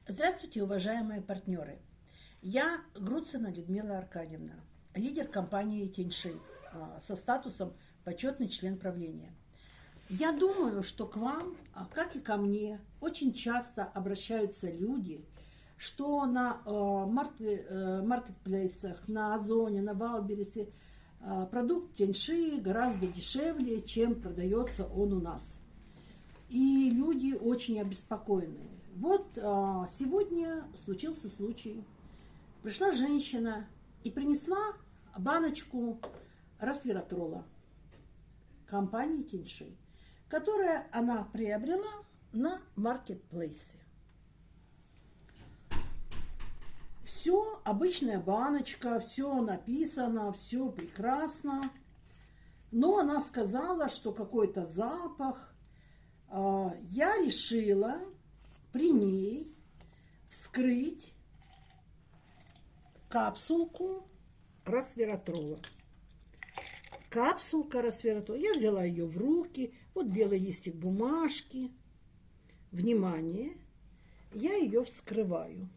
Здравствуйте, уважаемые партнеры! Я Груцина Людмила Аркадьевна, лидер компании Тиньши со статусом почетный член правления. Я думаю, что к вам, как и ко мне, очень часто обращаются люди, что на маркетплейсах, на Озоне, на Валбересе продукт Тиньши гораздо дешевле, чем продается он у нас. И люди очень обеспокоены. Вот сегодня случился случай. Пришла женщина и принесла баночку ресвератрола компании Тиньши, которое она приобрела на маркетплейсе. Все обычная баночка, все написано, все прекрасно. Но она сказала, что какой-то запах. Я решила при ней вскрыть капсулку ресвератрола. Капсулка ресвератрола. Я взяла ее в руки. Вот белый листик бумажки. Внимание! Я ее вскрываю.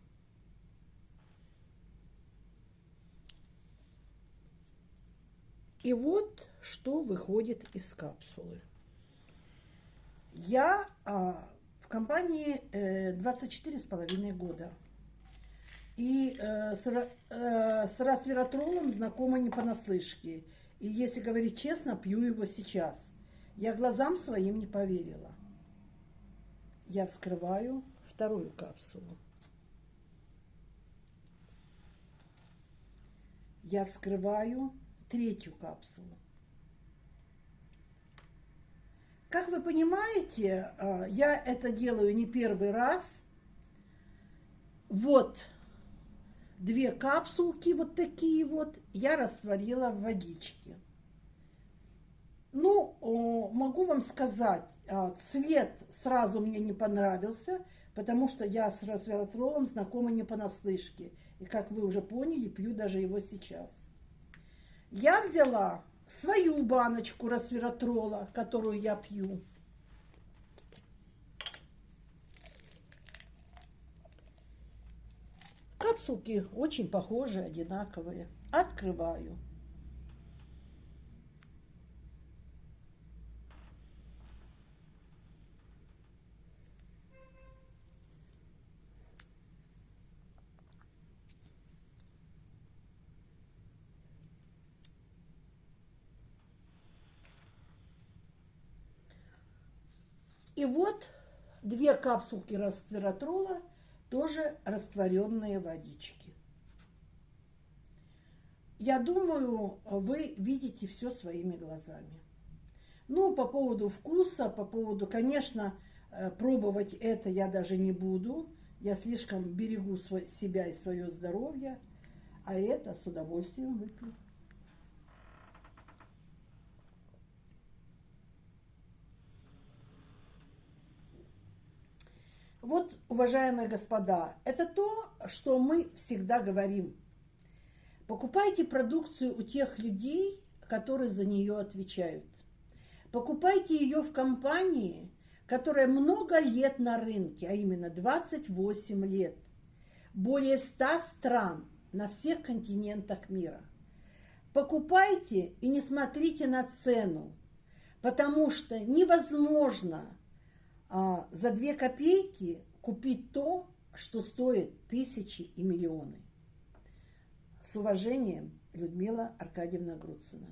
И вот что выходит из капсулы. Я в компании 24,5 года. И с ресвератролом знакома не понаслышке. И если говорить честно, пью его сейчас. Я глазам своим не поверила. Я вскрываю вторую капсулу. Я вскрываю третью капсулу. Как вы понимаете, я это делаю не первый раз. Вот две капсулки, вот такие вот, я растворила в водичке. Ну, могу вам сказать, цвет сразу мне не понравился, потому что я с ресвератролом знакома не понаслышке. И, как вы уже поняли, пью даже его сейчас. Я взяла свою баночку ресвератрола, которую я пью. Капсулки очень похожи, одинаковые. Открываю. И вот две капсулки ресвератрола, тоже растворенные водички. Я думаю, вы видите все своими глазами. Ну, по поводу вкуса, по поводу, конечно, пробовать это я даже не буду. Я слишком берегу себя и свое здоровье, а это с удовольствием выпью. Вот, уважаемые господа, это то, что мы всегда говорим. Покупайте продукцию у тех людей, которые за нее отвечают. Покупайте ее в компании, которая много лет на рынке, а именно 28 лет. Более 100 стран на всех континентах мира. Покупайте и не смотрите на цену, потому что невозможно за 2 копейки купить то, что стоит тысячи и миллионы. С уважением, Людмила Аркадьевна Груцина.